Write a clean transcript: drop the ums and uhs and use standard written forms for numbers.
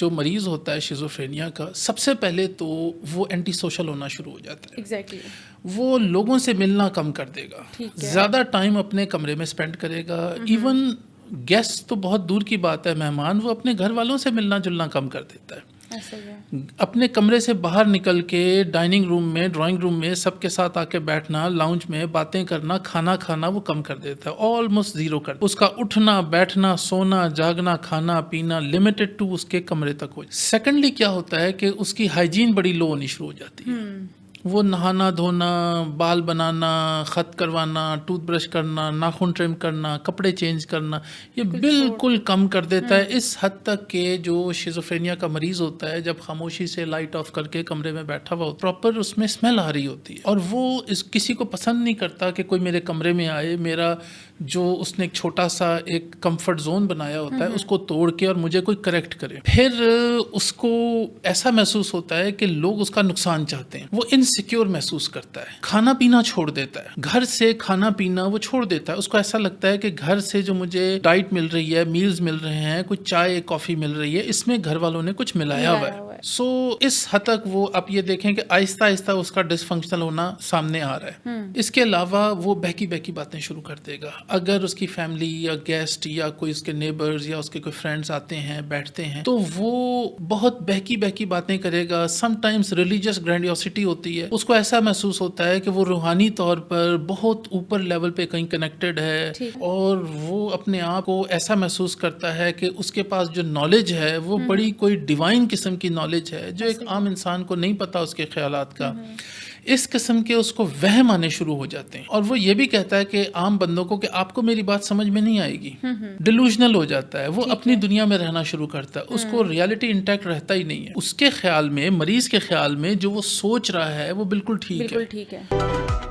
جو مریض ہوتا ہے شیزوفرینیا کا، سب سے پہلے تو وہ اینٹی سوشل ہونا شروع ہو جاتا ہے. ایگزیکٹلی. وہ لوگوں سے ملنا کم کر دے گا، زیادہ ٹائم اپنے کمرے میں اسپینڈ کرے گا. ایون گیسٹ تو بہت دور کی بات ہے، مہمان، وہ اپنے گھر والوں سے ملنا جلنا کم کر دیتا ہے. اپنے کمرے سے باہر نکل کے ڈائننگ روم میں، ڈرائنگ روم میں سب کے ساتھ آ کے بیٹھنا، لاؤنج میں باتیں کرنا، کھانا کھانا وہ کم کر دیتا ہے، آلموسٹ زیرو کر. اس کا اٹھنا بیٹھنا، سونا جاگنا، کھانا پینا لمیٹڈ ٹو اس کے کمرے تک ہو. سیکنڈلی کیا ہوتا ہے کہ اس کی ہائیجین بڑی لو ہونی شروع ہو جاتی ہے. وہ نہانا دھونا، بال بنانا، خط کروانا، ٹوتھ برش کرنا، ناخن ٹرم کرنا، کپڑے چینج کرنا، یہ بالکل کم کر دیتا ہے. اس حد تک کہ جو شیزوفرینیا کا مریض ہوتا ہے، جب خاموشی سے لائٹ آف کر کے کمرے میں بیٹھا ہوا پراپر اس میں اسمیل آ رہی ہوتی ہے، اور وہ کسی کو پسند نہیں کرتا کہ کوئی میرے کمرے میں آئے، میرا جو اس نے ایک چھوٹا سا ایک کمفرٹ زون بنایا ہوتا ہے اس کو توڑ کے اور مجھے کوئی کریکٹ کرے. پھر اس کو ایسا محسوس ہوتا ہے کہ لوگ اس کا نقصان چاہتے ہیں. وہ انسیکیور محسوس کرتا ہے، کھانا پینا چھوڑ دیتا ہے، گھر سے کھانا پینا وہ چھوڑ دیتا ہے. اس کو ایسا لگتا ہے کہ گھر سے جو مجھے ڈائٹ مل رہی ہے، میلز مل رہے ہیں، کچھ چائے کافی مل رہی ہے، اس میں گھر والوں نے کچھ ملایا ہوا ہے. سو اس حد تک وہ آپ یہ دیکھیں کہ آہستہ آہستہ اس کا ڈس فنکشنل ہونا سامنے آ رہا ہے. اس کے علاوہ وہ بہکی بہکی باتیں شروع کر دے گا. اگر اس کی فیملی یا گیسٹ یا کوئی اس کے نیبرز یا اس کے کوئی فرینڈز آتے ہیں بیٹھتے ہیں تو وہ بہت بہکی بہکی باتیں کرے گا. سم ٹائمز ریلیجیس گرینڈیوسٹی ہوتی ہے، اس کو ایسا محسوس ہوتا ہے کہ وہ روحانی طور پر بہت اوپر لیول پہ کہیں کنیکٹڈ ہے، اور وہ اپنے آپ کو ایسا محسوس کرتا ہے کہ اس کے پاس جو نالج ہے وہ بڑی کوئی ڈیوائن قسم کی نالج ہے جو ایک عام انسان کو نہیں پتا اس کے خیالات کا. اس قسم کے اس کو وہم آنے شروع ہو جاتے ہیں، اور وہ یہ بھی کہتا ہے کہ عام بندوں کو کہ آپ کو میری بات سمجھ میں نہیں آئے گی. ڈیلوژنل ہو جاتا ہے، وہ اپنی دنیا میں رہنا شروع کرتا ہے، اس کو ریالٹی انٹیکٹ رہتا ہی نہیں ہے. اس کے خیال میں، مریض کے خیال میں جو وہ سوچ رہا ہے وہ بالکل ٹھیک ہے.